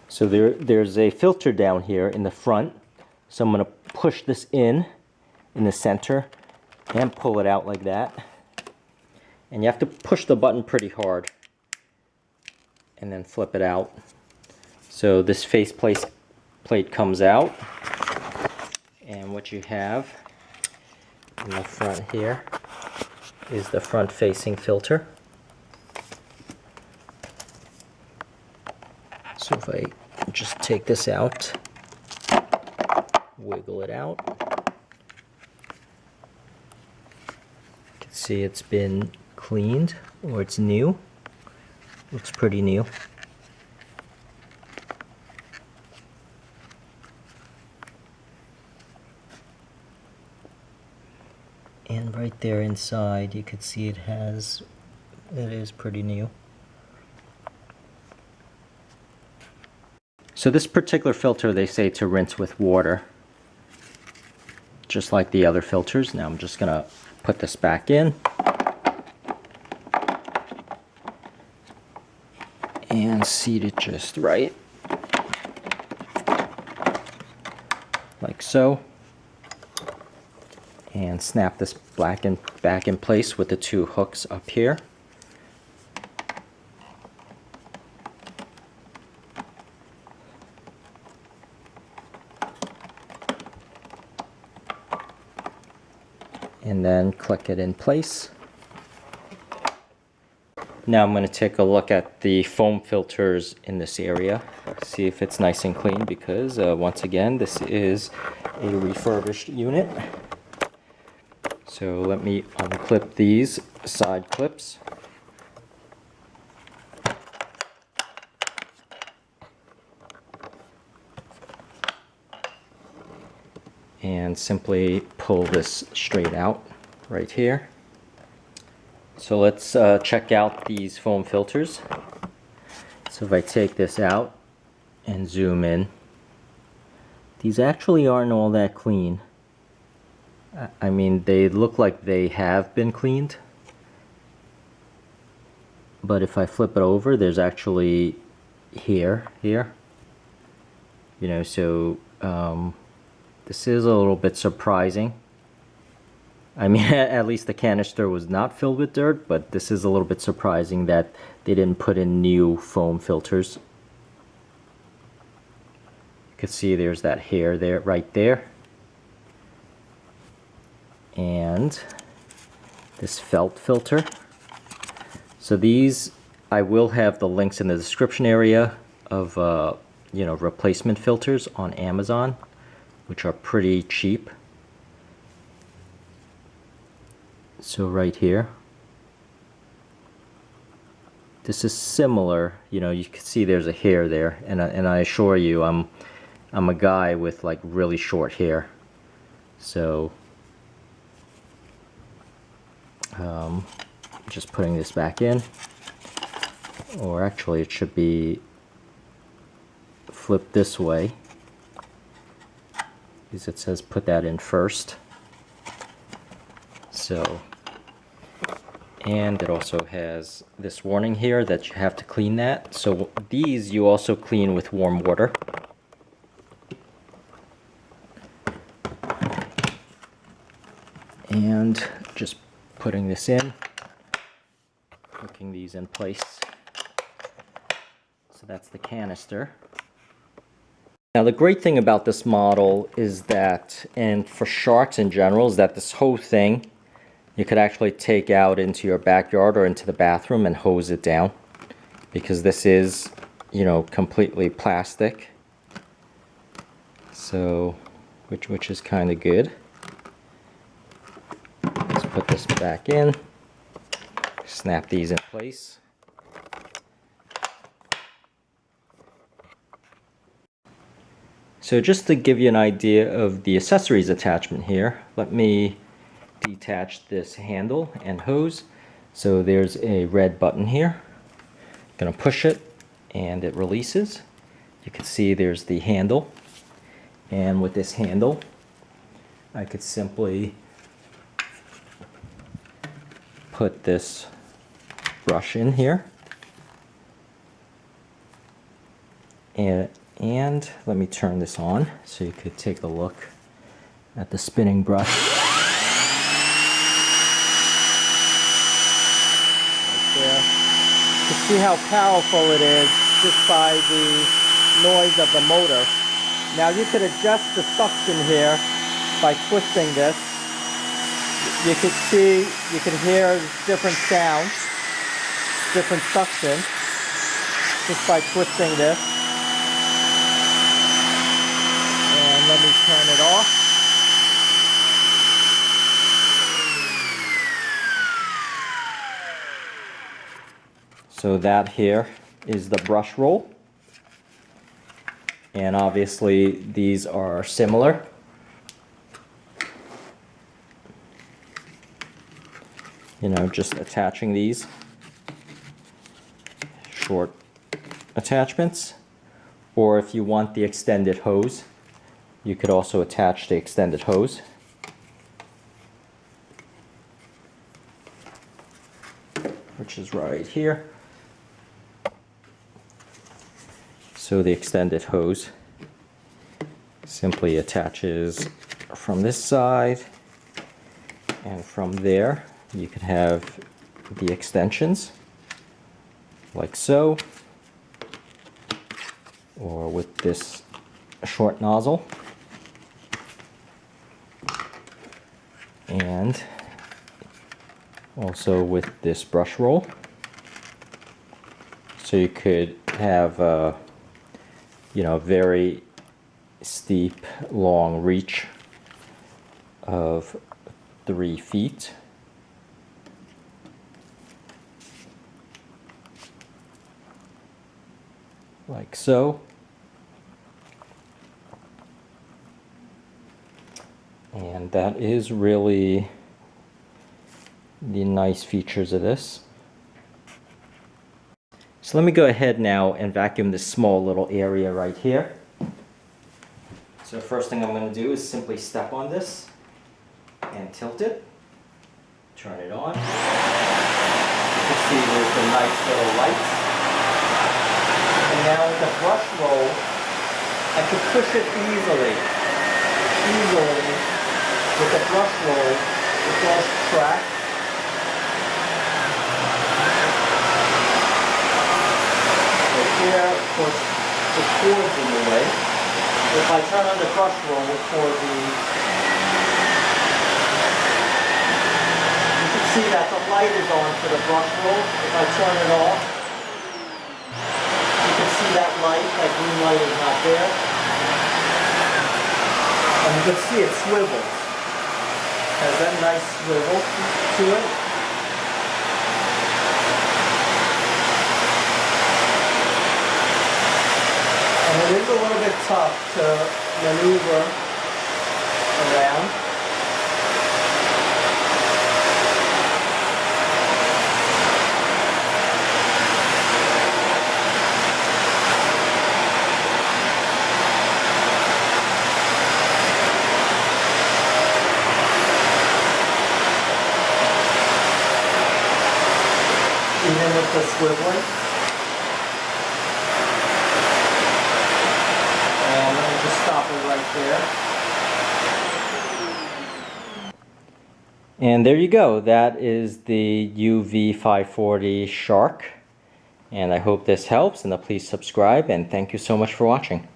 So there's a filter down here in the front. So I'm going to push this in the center and pull it out like that. And you have to push the button pretty hard and then flip it out. So this plate comes out, and what you have in the front here is the front facing filter. So if I just take this out, wiggle it out, you can see it's been cleaned, or it's new. Looks pretty new. And right there inside you can see it is pretty new. So this particular filter, they say to rinse with water, just like the other filters. Now I'm just gonna put this back in and seat it just right, like so, and snap this back in place with the two hooks up here. And then click it in place. Now I'm going to take a look at the foam filters in this area, see if it's nice and clean, because once again this is a refurbished unit. So let me unclip these side clips. And simply pull this straight out right here. So let's check out these foam filters. So if I take this out and zoom in, these actually aren't all that clean. I mean, they look like they have been cleaned, but if I flip it over, there's actually here, you know, so this is a little bit surprising. I mean, at least the canister was not filled with dirt, but this is a little bit surprising that they didn't put in new foam filters. You can see there's that hair there, right there. And this felt filter. So these, I will have the links in the description area of, you know, replacement filters on Amazon, which are pretty cheap. So right here, this is similar. You know, you can see there's a hair there, and I assure you, I'm a guy with like really short hair, so just putting this back in, or actually it should be flipped this way, because it says put that in first. So, and it also has this warning here that you have to clean that. So these you also clean with warm water. And just putting this in, hooking these in place. So that's the canister. Now the great thing about this model is that, and for sharks in general, is that this whole thing you could actually take out into your backyard or into the bathroom and hose it down, because this is, you know, completely plastic. So, which is kind of good. Let's put this back in, snap these in place. So just to give you an idea of the accessories attachment here, let me detach this handle and hose. So there's a red button here. Gonna push it and it releases. You can see there's the handle, and with this handle I could simply put this brush in here, and And let me turn this on so you could take a look at the spinning brush. Right there. You can see how powerful it is just by the noise of the motor. Now you could adjust the suction here by twisting this. You can see, you can hear different sounds, different suction, just by twisting this. And let me turn it off. So that here is the brush roll. And obviously these are similar. You know, just attaching these short attachments. Or if you want the extended hose, you could also attach the extended hose. Which is right here. So the extended hose simply attaches from this side, and from there you can have the extensions like so, or with this short nozzle, and also with this brush roll. So you could have you know, very steep, long reach of 3 feet. Like so. And that is really the nice features of this. So let me go ahead now and vacuum this small little area right here. So the first thing I'm going to do is simply step on this and tilt it. Turn it on. You can see there's the nice little lights. And now with the brush roll, I can push it easily. With the brush roll, it does track. Here, of course, the cord's in the way. If I turn on the brush roll for the... You can see that the light is on for the brush roll. If I turn it off, you can see that light, that green light is not there. And you can see it swivels. Has that nice swivel to it. And it is a little bit tough to maneuver around. Even with the swiveling. And let me just stop it right there. And there you go. That is the UV540 Shark. And I hope this helps, and please subscribe, and thank you so much for watching.